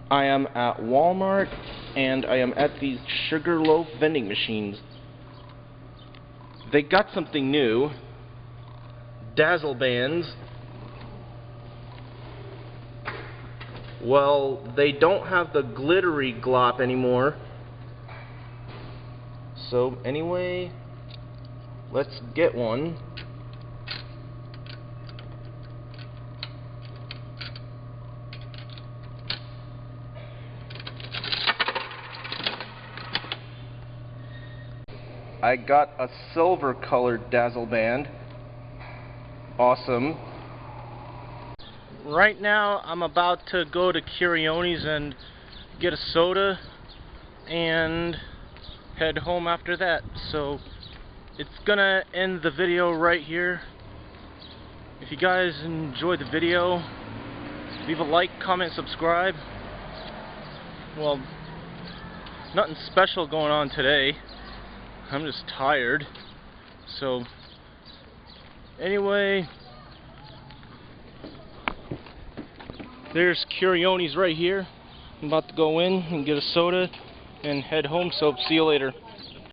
I am at Walmart and I am at these Sugarloaf vending machines. They got something new. Dazzle bands. Well, they don't have the Glittery Glop anymore. So anyway, let's get one. I got a silver colored Dazzle band. Awesome. Right now I'm about to go to Curioni's and get a soda and head home after that. So it's gonna end the video right here. If you guys enjoyed the video, leave a like, comment, subscribe. Well, nothing special going on today. I'm just tired. So anyway, there's Curioni's right here. I'm about to go in and get a soda and head home, so see you later.